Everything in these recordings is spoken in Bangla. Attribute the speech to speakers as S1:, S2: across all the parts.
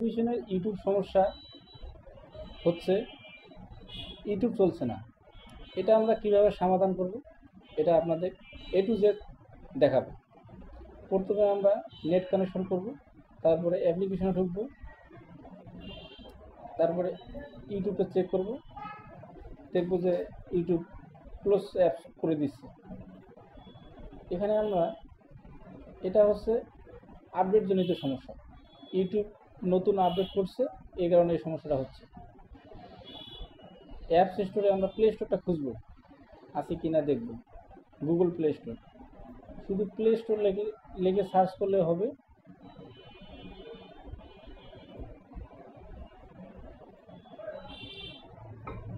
S1: অ্যাপ্লিকেশনের ইউটিউব সমস্যা হচ্ছে ইউটিউব চলছে না। এটা আমরা কিভাবে সমাধান করব এটা আপনাদের এ টু জেড দেখাবো। প্রথমে আমরা নেট কানেকশন করব, তারপরে অ্যাপ্লিকেশনে ঢুকবো, তারপরে ইউটিউবটা চেক করব, দেখবো যে ইউটিউব ক্লোজ অ্যাপস করে দিচ্ছে। এখানে আমরা এটা হচ্ছে আপডেট জনিত সমস্যা, ইউটিউব নতুন আপডেট করছে, এই কারণে এই সমস্যাটা হচ্ছে। অ্যাপস স্টোরে আমরা প্লে স্টোরটা খুঁজবো, আছে কি না দেখব। গুগল প্লে স্টোর, শুধু প্লে স্টোর লেগে সার্চ করলে হবে।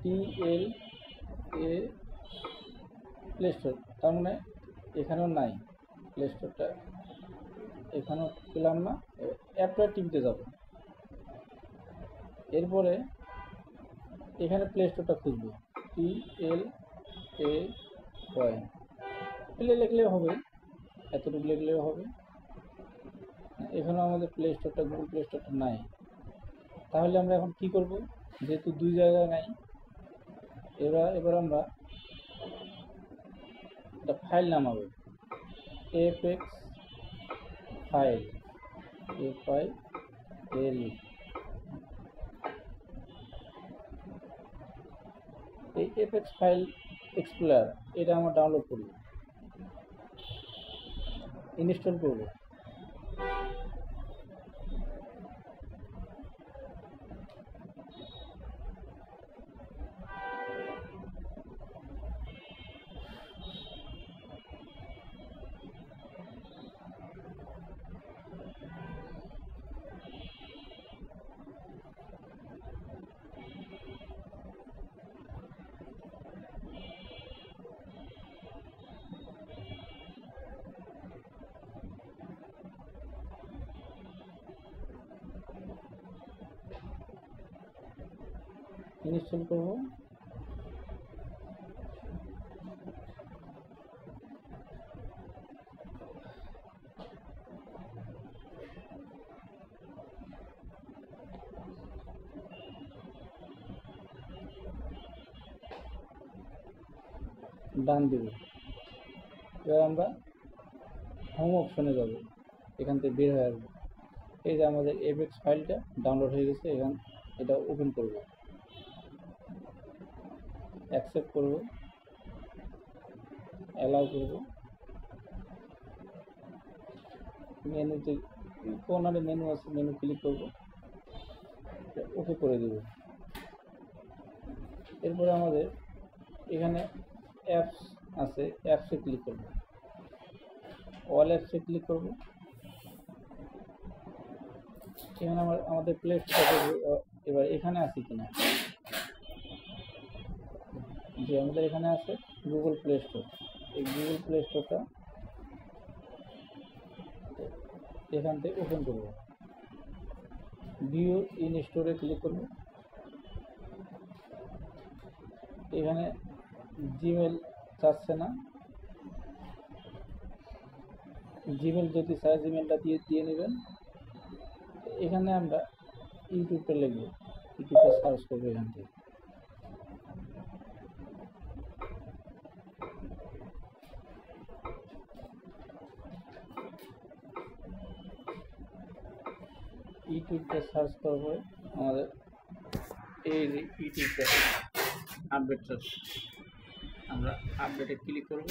S1: PLA প্লে স্টোর, তার মানে এখানেও নাই প্লে স্টোরটা, এখানেও পেলাম না। অ্যাপটা টিপতে যাব, এরপরে এখানে প্লে স্টোরটা খুঁজবো, PLAY, প্লে লিখলেও হবে, এতটুকু লিখলেও হবে। এখানেও আমাদের প্লে স্টোরটা, গুগল প্লে স্টোরটা নাই। তাহলে আমরা এখন কি করব, যেহেতু দুই জায়গায় নাই, এবার আমরা একটা ফাইল নামাবো, এফএক্স ফাইল, FIL। এই এফএক্স ফাইল এক্সপ্লোরার এটা আমরা ডাউনলোড করব, ইনস্টল করব। ইনস্টল করব, ডান দিব। এবার আমরা হোম অপশনে যাব, এখান থেকে বের হয়ে আসবো। এই যে আমাদের এফএক্স ফাইলটা ডাউনলোড হয়ে গেছে, এটা ওপেন করব, অ্যাকসেপ্ট করব, অ্যালাউ করব। মেনুতে কর্নারে মেনু আছে, মেনু ক্লিক করব, ওকে করে দেব। এরপরে আমাদের এখানে অ্যাপস আছে, অ্যাপসে ক্লিক করব, অল অ্যাপসে ক্লিক করব। এখানে আমাদের প্লে স্টোর, এবার এখানে আছে কিনা, যে আমাদের এখানে আছে গুগল প্লে স্টোর। এই গুগল প্লে স্টোরটা এখান থেকে ওপেন করব, ভিউ ইন স্টোরে ক্লিক করব। এখানে জিমেল চাচ্ছে না, জিমেল যদি চায় জিমেলটা দিয়ে নেবেন। এখানে আমরা ইউটিউবটা লিখব, ইউটিউবটা সার্চ করবো এখান থেকে। ইউটিউবটা সার্চ করার পরে আমাদের এই যে ইউটিউবটা আপডেট, আমরা আপডেটে ক্লিক করব।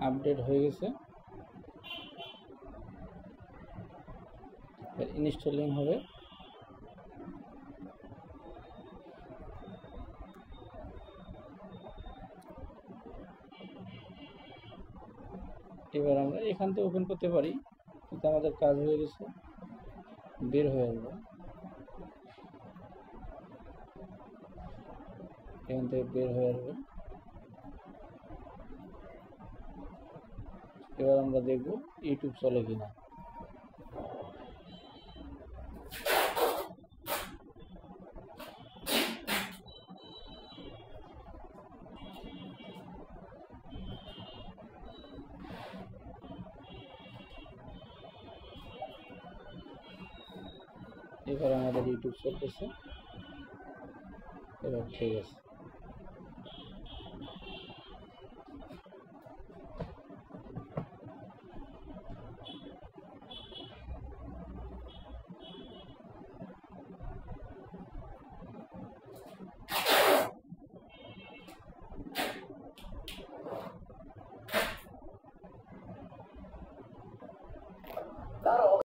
S1: আপডেট হয়ে গেছে, ইনস্টলিং হবে। এবার আমরা এখান থেকে ওপেন করতে পারি, কিন্তু আমাদের কাজ হয়ে গেছে, বের হয়ে আসবো। এখান থেকে বের হয়ে আসবো। এবার আমরা দেখব ইউটিউব চলে কিনা। এবার আমাদের ইউটিউব চলতেছে, এবার ঠিক আছে।